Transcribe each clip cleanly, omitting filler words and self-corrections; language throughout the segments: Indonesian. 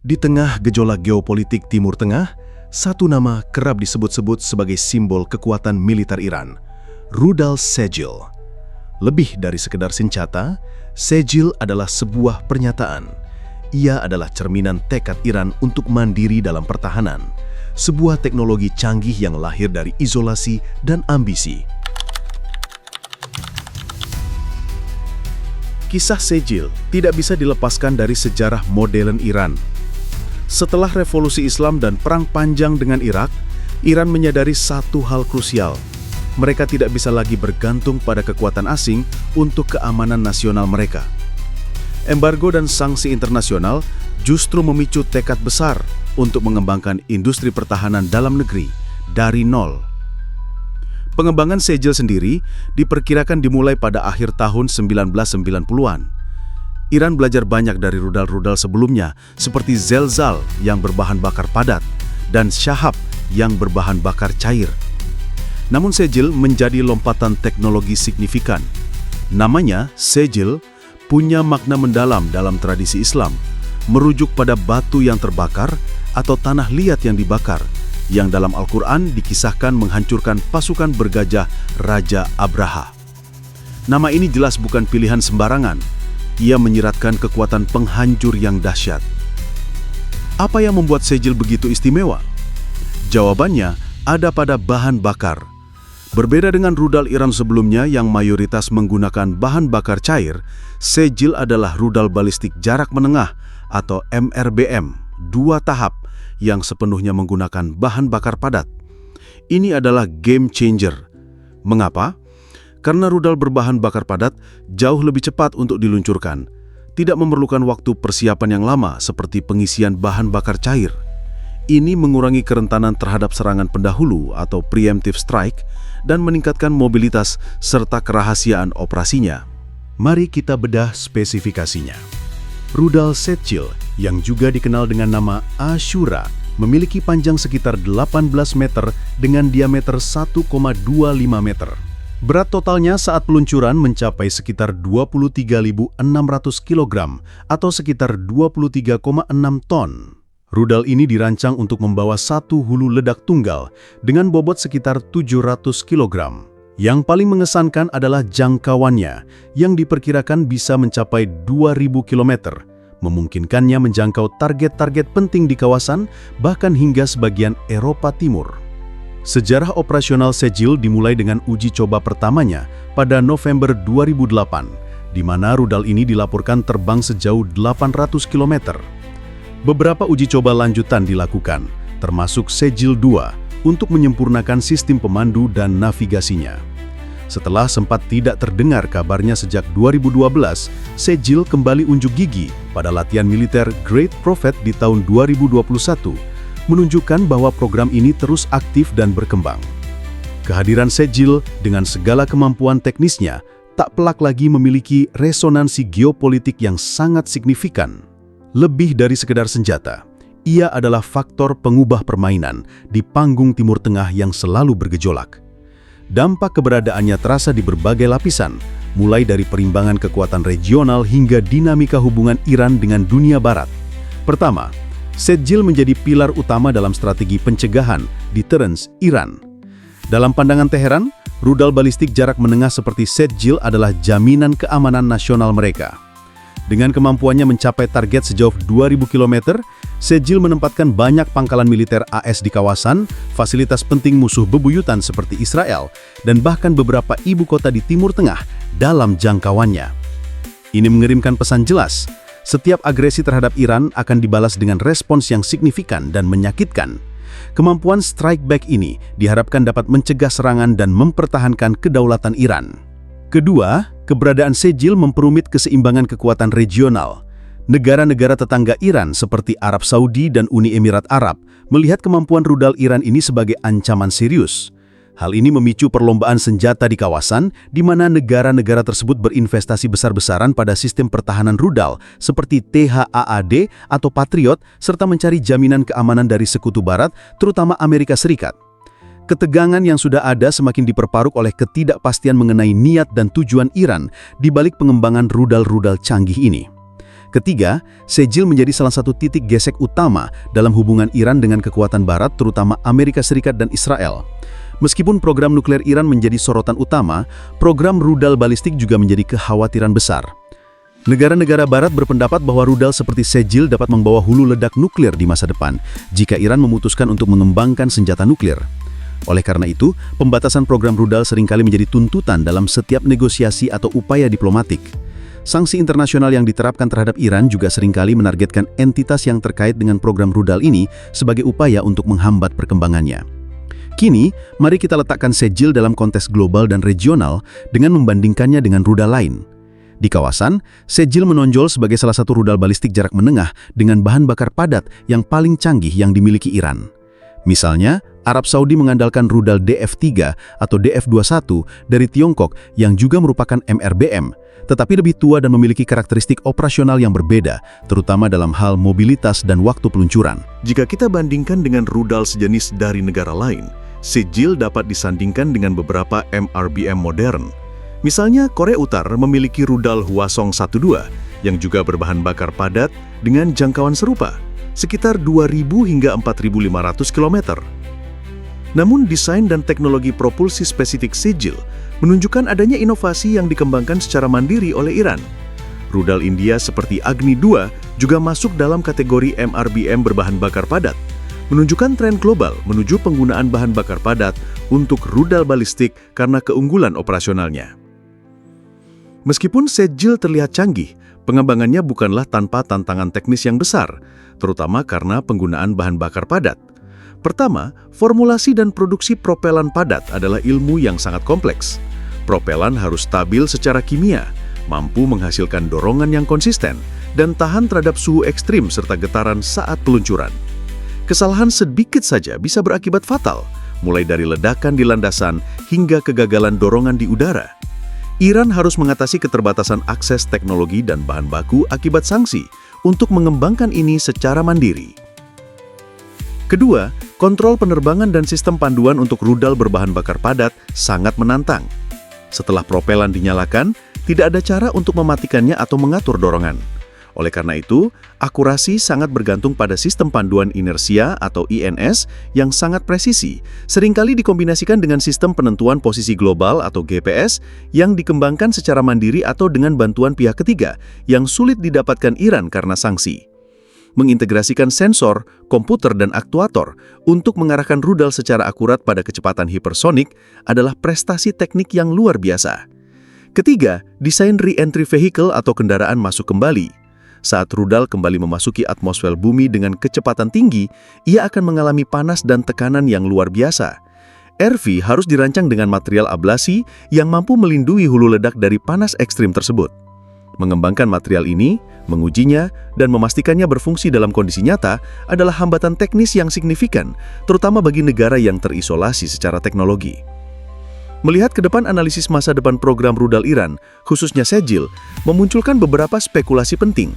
Di tengah gejolak geopolitik Timur Tengah, satu nama kerap disebut-sebut sebagai simbol kekuatan militer Iran, rudal Sejil. Lebih dari sekedar senjata, Sejil adalah sebuah pernyataan. Ia adalah cerminan tekad Iran untuk mandiri dalam pertahanan, sebuah teknologi canggih yang lahir dari isolasi dan ambisi. Kisah Sejil tidak bisa dilepaskan dari sejarah modern Iran. Setelah revolusi Islam dan perang panjang dengan Irak, Iran menyadari satu hal krusial. Mereka tidak bisa lagi bergantung pada kekuatan asing untuk keamanan nasional mereka. Embargo dan sanksi internasional justru memicu tekad besar untuk mengembangkan industri pertahanan dalam negeri dari nol. Pengembangan Sejil sendiri diperkirakan dimulai pada akhir tahun 1990-an. Iran belajar banyak dari rudal-rudal sebelumnya seperti Zelzal yang berbahan bakar padat dan Shahab yang berbahan bakar cair. Namun Sejil menjadi lompatan teknologi signifikan. Namanya, Sejil, punya makna mendalam dalam tradisi Islam, merujuk pada batu yang terbakar atau tanah liat yang dibakar, yang dalam Al-Quran dikisahkan menghancurkan pasukan bergajah Raja Abraha. Nama ini jelas bukan pilihan sembarangan. Ia menyiratkan kekuatan penghancur yang dahsyat. Apa yang membuat Sejil begitu istimewa? Jawabannya ada pada bahan bakar. Berbeda dengan rudal Iran sebelumnya yang mayoritas menggunakan bahan bakar cair, Sejil adalah rudal balistik jarak menengah atau MRBM, 2 tahap yang sepenuhnya menggunakan bahan bakar padat. Ini adalah game changer. Mengapa? Karena rudal berbahan bakar padat jauh lebih cepat untuk diluncurkan, tidak memerlukan waktu persiapan yang lama seperti pengisian bahan bakar cair. Ini mengurangi kerentanan terhadap serangan pendahulu atau preemptive strike dan meningkatkan mobilitas serta kerahasiaan operasinya. Mari kita bedah spesifikasinya. Rudal Sejil, yang juga dikenal dengan nama Ashura, memiliki panjang sekitar 18 meter dengan diameter 1,25 meter. Berat totalnya saat peluncuran mencapai sekitar 23.600 kg atau sekitar 23,6 ton. Rudal ini dirancang untuk membawa satu hulu ledak tunggal dengan bobot sekitar 700 kg. Yang paling mengesankan adalah jangkauannya yang diperkirakan bisa mencapai 2.000 km, memungkinkannya menjangkau target-target penting di kawasan bahkan hingga sebagian Eropa Timur. Sejarah operasional Sejil dimulai dengan uji coba pertamanya pada November 2008, di mana rudal ini dilaporkan terbang sejauh 800 km. Beberapa uji coba lanjutan dilakukan, termasuk Sejil 2, untuk menyempurnakan sistem pemandu dan navigasinya. Setelah sempat tidak terdengar kabarnya sejak 2012, Sejil kembali unjuk gigi pada latihan militer Great Prophet di tahun 2021, menunjukkan bahwa program ini terus aktif dan berkembang. Kehadiran Sejil dengan segala kemampuan teknisnya tak pelak lagi memiliki resonansi geopolitik yang sangat signifikan. Lebih dari sekedar senjata, ia adalah faktor pengubah permainan di panggung Timur Tengah yang selalu bergejolak. Dampak keberadaannya terasa di berbagai lapisan, mulai dari perimbangan kekuatan regional hingga dinamika hubungan Iran dengan dunia Barat. Pertama, Sejil menjadi pilar utama dalam strategi pencegahan deterrence Iran. Dalam pandangan Teheran, rudal balistik jarak menengah seperti Sejil adalah jaminan keamanan nasional mereka. Dengan kemampuannya mencapai target sejauh 2.000 km, Sejil menempatkan banyak pangkalan militer AS di kawasan, fasilitas penting musuh bebuyutan seperti Israel, dan bahkan beberapa ibu kota di Timur Tengah dalam jangkauannya. Ini mengirimkan pesan jelas. Setiap agresi terhadap Iran akan dibalas dengan respons yang signifikan dan menyakitkan. Kemampuan strike back ini diharapkan dapat mencegah serangan dan mempertahankan kedaulatan Iran. Kedua, keberadaan Sejil memperumit keseimbangan kekuatan regional. Negara-negara tetangga Iran seperti Arab Saudi dan Uni Emirat Arab melihat kemampuan rudal Iran ini sebagai ancaman serius. Hal ini memicu perlombaan senjata di kawasan, di mana negara-negara tersebut berinvestasi besar-besaran pada sistem pertahanan rudal seperti THAAD atau Patriot, serta mencari jaminan keamanan dari sekutu Barat, terutama Amerika Serikat. Ketegangan yang sudah ada semakin diperparuk oleh ketidakpastian mengenai niat dan tujuan Iran di balik pengembangan rudal-rudal canggih ini. Ketiga, Sejil menjadi salah satu titik gesek utama dalam hubungan Iran dengan kekuatan Barat, terutama Amerika Serikat dan Israel. Meskipun program nuklir Iran menjadi sorotan utama, program rudal balistik juga menjadi kekhawatiran besar. Negara-negara Barat berpendapat bahwa rudal seperti Sejil dapat membawa hulu ledak nuklir di masa depan jika Iran memutuskan untuk mengembangkan senjata nuklir. Oleh karena itu, pembatasan program rudal seringkali menjadi tuntutan dalam setiap negosiasi atau upaya diplomatik. Sanksi internasional yang diterapkan terhadap Iran juga seringkali menargetkan entitas yang terkait dengan program rudal ini sebagai upaya untuk menghambat perkembangannya. Kini, mari kita letakkan Sejil dalam konteks global dan regional dengan membandingkannya dengan rudal lain. Di kawasan, Sejil menonjol sebagai salah satu rudal balistik jarak menengah dengan bahan bakar padat yang paling canggih yang dimiliki Iran. Misalnya, Arab Saudi mengandalkan rudal DF-3 atau DF-21 dari Tiongkok yang juga merupakan MRBM, tetapi lebih tua dan memiliki karakteristik operasional yang berbeda, terutama dalam hal mobilitas dan waktu peluncuran. Jika kita bandingkan dengan rudal sejenis dari negara lain, Sejil dapat disandingkan dengan beberapa MRBM modern. Misalnya, Korea Utara memiliki rudal Hwasong-12 yang juga berbahan bakar padat dengan jangkauan serupa, sekitar 2.000 hingga 4.500 km. Namun, desain dan teknologi propulsi spesifik Sejil menunjukkan adanya inovasi yang dikembangkan secara mandiri oleh Iran. Rudal India seperti Agni-2 juga masuk dalam kategori MRBM berbahan bakar padat, menunjukkan tren global menuju penggunaan bahan bakar padat untuk rudal balistik karena keunggulan operasionalnya. Meskipun Sejil terlihat canggih, pengembangannya bukanlah tanpa tantangan teknis yang besar, terutama karena penggunaan bahan bakar padat. Pertama, formulasi dan produksi propelan padat adalah ilmu yang sangat kompleks. Propelan harus stabil secara kimia, mampu menghasilkan dorongan yang konsisten, dan tahan terhadap suhu ekstrim serta getaran saat peluncuran. Kesalahan sedikit saja bisa berakibat fatal, mulai dari ledakan di landasan hingga kegagalan dorongan di udara. Iran harus mengatasi keterbatasan akses teknologi dan bahan baku akibat sanksi untuk mengembangkan ini secara mandiri. Kedua, kontrol penerbangan dan sistem panduan untuk rudal berbahan bakar padat sangat menantang. Setelah propelan dinyalakan, tidak ada cara untuk mematikannya atau mengatur dorongan. Oleh karena itu, akurasi sangat bergantung pada sistem panduan inersia atau INS yang sangat presisi, seringkali dikombinasikan dengan sistem penentuan posisi global atau GPS yang dikembangkan secara mandiri atau dengan bantuan pihak ketiga yang sulit didapatkan Iran karena sanksi. Mengintegrasikan sensor, komputer, dan aktuator untuk mengarahkan rudal secara akurat pada kecepatan hipersonik adalah prestasi teknik yang luar biasa. Ketiga, desain re-entry vehicle atau kendaraan masuk kembali. Saat rudal kembali memasuki atmosfer bumi dengan kecepatan tinggi, ia akan mengalami panas dan tekanan yang luar biasa. RV harus dirancang dengan material ablasi yang mampu melindungi hulu ledak dari panas ekstrim tersebut. Mengembangkan material ini, mengujinya, dan memastikannya berfungsi dalam kondisi nyata adalah hambatan teknis yang signifikan, terutama bagi negara yang terisolasi secara teknologi. Melihat ke depan, analisis masa depan program rudal Iran, khususnya Sejil, memunculkan beberapa spekulasi penting.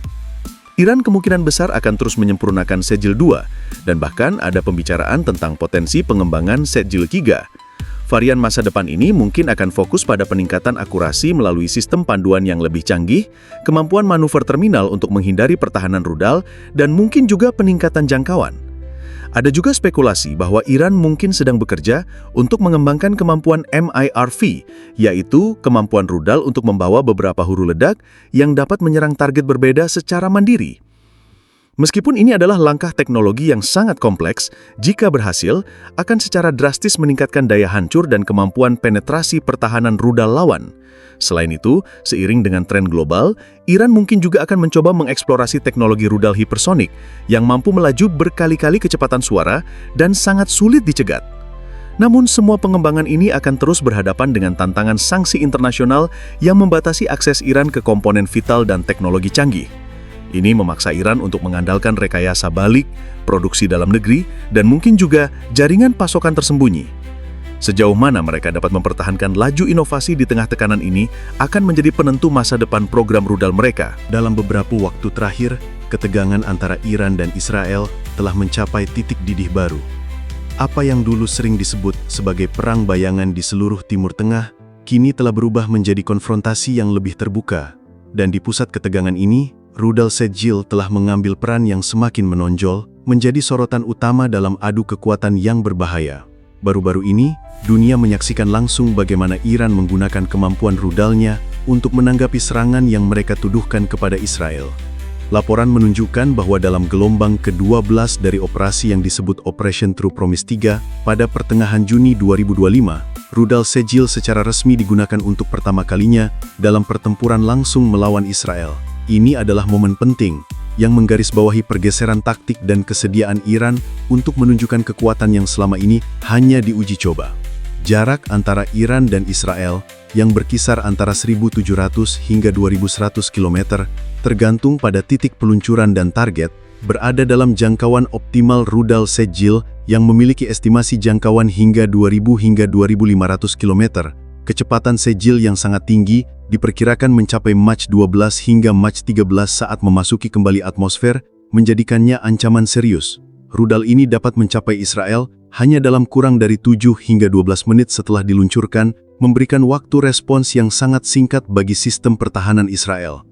Iran kemungkinan besar akan terus menyempurnakan Sejil 2, dan bahkan ada pembicaraan tentang potensi pengembangan Sejil 3. Varian masa depan ini mungkin akan fokus pada peningkatan akurasi melalui sistem panduan yang lebih canggih, kemampuan manuver terminal untuk menghindari pertahanan rudal, dan mungkin juga peningkatan jangkauan. Ada juga spekulasi bahwa Iran mungkin sedang bekerja untuk mengembangkan kemampuan MIRV, yaitu kemampuan rudal untuk membawa beberapa hulu ledak yang dapat menyerang target berbeda secara mandiri. Meskipun ini adalah langkah teknologi yang sangat kompleks, jika berhasil, akan secara drastis meningkatkan daya hancur dan kemampuan penetrasi pertahanan rudal lawan. Selain itu, seiring dengan tren global, Iran mungkin juga akan mencoba mengeksplorasi teknologi rudal hipersonik yang mampu melaju berkali-kali kecepatan suara dan sangat sulit dicegat. Namun, semua pengembangan ini akan terus berhadapan dengan tantangan sanksi internasional yang membatasi akses Iran ke komponen vital dan teknologi canggih. Ini memaksa Iran untuk mengandalkan rekayasa balik, produksi dalam negeri, dan mungkin juga jaringan pasokan tersembunyi. Sejauh mana mereka dapat mempertahankan laju inovasi di tengah tekanan ini akan menjadi penentu masa depan program rudal mereka. Dalam beberapa waktu terakhir, ketegangan antara Iran dan Israel telah mencapai titik didih baru. Apa yang dulu sering disebut sebagai perang bayangan di seluruh Timur Tengah, kini telah berubah menjadi konfrontasi yang lebih terbuka. Dan di pusat ketegangan ini, rudal Sejil telah mengambil peran yang semakin menonjol, menjadi sorotan utama dalam adu kekuatan yang berbahaya. Baru-baru ini, dunia menyaksikan langsung bagaimana Iran menggunakan kemampuan rudalnya untuk menanggapi serangan yang mereka tuduhkan kepada Israel. Laporan menunjukkan bahwa dalam gelombang ke-12 dari operasi yang disebut Operation True Promise 3 pada pertengahan Juni 2025, rudal Sejil secara resmi digunakan untuk pertama kalinya dalam pertempuran langsung melawan Israel. Ini adalah momen penting yang menggarisbawahi pergeseran taktik dan kesediaan Iran untuk menunjukkan kekuatan yang selama ini hanya diuji coba. Jarak antara Iran dan Israel yang berkisar antara 1.700 hingga 2.100 km, tergantung pada titik peluncuran dan target, berada dalam jangkauan optimal rudal Sejil yang memiliki estimasi jangkauan hingga 2.000 hingga 2.500 km. Kecepatan Sejil yang sangat tinggi diperkirakan mencapai Mach 12 hingga Mach 13 saat memasuki kembali atmosfer, menjadikannya ancaman serius. Rudal ini dapat mencapai Israel hanya dalam kurang dari 7 hingga 12 menit setelah diluncurkan, memberikan waktu respons yang sangat singkat bagi sistem pertahanan Israel.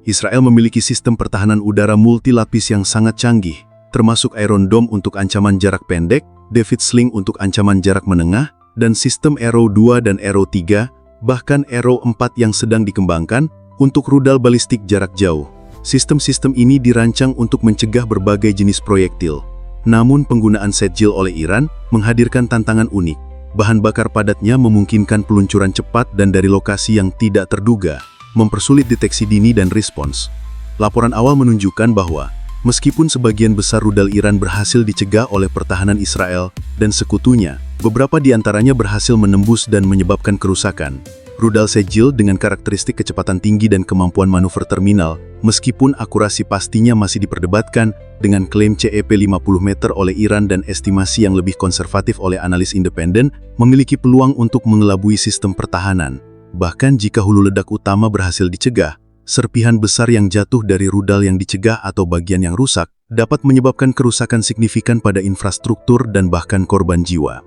Israel memiliki sistem pertahanan udara multilapis yang sangat canggih, termasuk Iron Dome untuk ancaman jarak pendek, David Sling untuk ancaman jarak menengah, dan sistem Arrow 2 dan Arrow 3, bahkan Arrow 4 yang sedang dikembangkan untuk rudal balistik jarak jauh. Sistem-sistem ini dirancang untuk mencegah berbagai jenis proyektil. Namun penggunaan Sejil oleh Iran menghadirkan tantangan unik. Bahan bakar padatnya memungkinkan peluncuran cepat dan dari lokasi yang tidak terduga, mempersulit deteksi dini dan respons. Laporan awal menunjukkan bahwa meskipun sebagian besar rudal Iran berhasil dicegah oleh pertahanan Israel dan sekutunya, beberapa di antaranya berhasil menembus dan menyebabkan kerusakan. Rudal Sejil dengan karakteristik kecepatan tinggi dan kemampuan manuver terminal, meskipun akurasi pastinya masih diperdebatkan dengan klaim CEP 50 meter oleh Iran dan estimasi yang lebih konservatif oleh analis independen, memiliki peluang untuk mengelabui sistem pertahanan. Bahkan jika hulu ledak utama berhasil dicegah, serpihan besar yang jatuh dari rudal yang dicegah atau bagian yang rusak dapat menyebabkan kerusakan signifikan pada infrastruktur dan bahkan korban jiwa.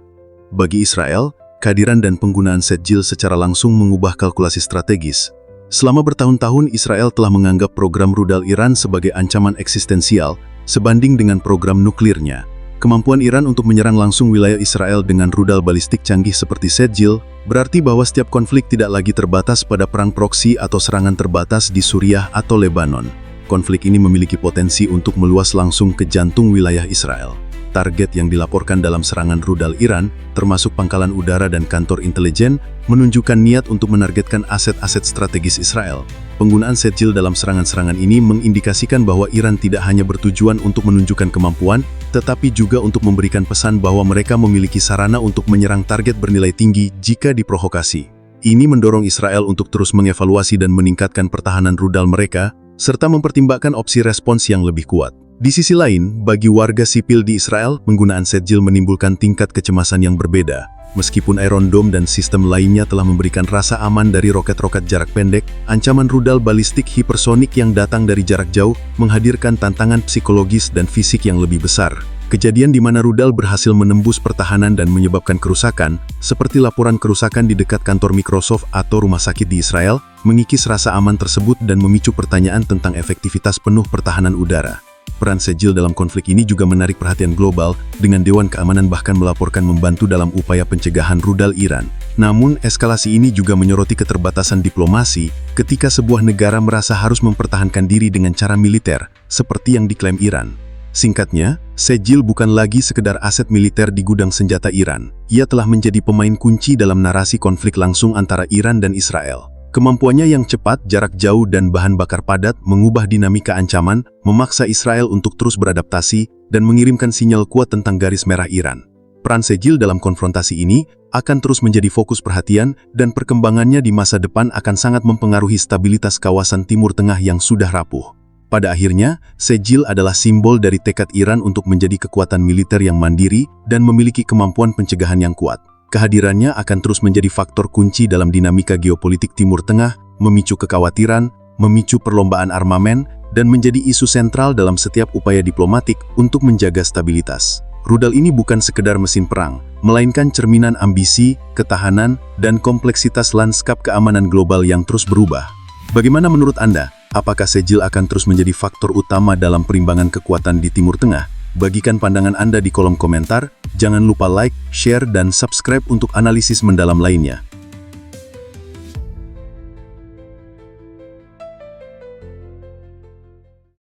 Bagi Israel, kehadiran dan penggunaan Sejil secara langsung mengubah kalkulasi strategis. Selama bertahun-tahun Israel telah menganggap program rudal Iran sebagai ancaman eksistensial sebanding dengan program nuklirnya. Kemampuan Iran untuk menyerang langsung wilayah Israel dengan rudal balistik canggih seperti Sejil berarti bahwa setiap konflik tidak lagi terbatas pada perang proksi atau serangan terbatas di Suriah atau Lebanon. Konflik ini memiliki potensi untuk meluas langsung ke jantung wilayah Israel. Target yang dilaporkan dalam serangan rudal Iran, termasuk pangkalan udara dan kantor intelijen, menunjukkan niat untuk menargetkan aset-aset strategis Israel. Penggunaan Sejil dalam serangan-serangan ini mengindikasikan bahwa Iran tidak hanya bertujuan untuk menunjukkan kemampuan, tetapi juga untuk memberikan pesan bahwa mereka memiliki sarana untuk menyerang target bernilai tinggi jika diprovokasi. Ini mendorong Israel untuk terus mengevaluasi dan meningkatkan pertahanan rudal mereka, serta mempertimbangkan opsi respons yang lebih kuat. Di sisi lain, bagi warga sipil di Israel, penggunaan Sejil menimbulkan tingkat kecemasan yang berbeda. Meskipun Iron Dome dan sistem lainnya telah memberikan rasa aman dari roket-roket jarak pendek, ancaman rudal balistik hipersonik yang datang dari jarak jauh menghadirkan tantangan psikologis dan fisik yang lebih besar. Kejadian di mana rudal berhasil menembus pertahanan dan menyebabkan kerusakan, seperti laporan kerusakan di dekat kantor Microsoft atau rumah sakit di Israel, mengikis rasa aman tersebut dan memicu pertanyaan tentang efektivitas penuh pertahanan udara. Peran Sejil dalam konflik ini juga menarik perhatian global, dengan Dewan Keamanan bahkan melaporkan membantu dalam upaya pencegahan rudal Iran. Namun, eskalasi ini juga menyoroti keterbatasan diplomasi ketika sebuah negara merasa harus mempertahankan diri dengan cara militer, seperti yang diklaim Iran. Singkatnya, Sejil bukan lagi sekedar aset militer di gudang senjata Iran. Ia telah menjadi pemain kunci dalam narasi konflik langsung antara Iran dan Israel. Kemampuannya yang cepat, jarak jauh, dan bahan bakar padat mengubah dinamika ancaman, memaksa Israel untuk terus beradaptasi dan mengirimkan sinyal kuat tentang garis merah Iran. Peran Sejil dalam konfrontasi ini akan terus menjadi fokus perhatian dan perkembangannya di masa depan akan sangat mempengaruhi stabilitas kawasan Timur Tengah yang sudah rapuh. Pada akhirnya, Sejil adalah simbol dari tekad Iran untuk menjadi kekuatan militer yang mandiri dan memiliki kemampuan pencegahan yang kuat. Kehadirannya akan terus menjadi faktor kunci dalam dinamika geopolitik Timur Tengah, memicu kekhawatiran, memicu perlombaan armamen, dan menjadi isu sentral dalam setiap upaya diplomatik untuk menjaga stabilitas. Rudal ini bukan sekedar mesin perang, melainkan cerminan ambisi, ketahanan, dan kompleksitas lanskap keamanan global yang terus berubah. Bagaimana menurut Anda? Apakah Sejil akan terus menjadi faktor utama dalam perimbangan kekuatan di Timur Tengah? Bagikan pandangan Anda di kolom komentar. Jangan lupa like, share, dan subscribe untuk analisis mendalam lainnya.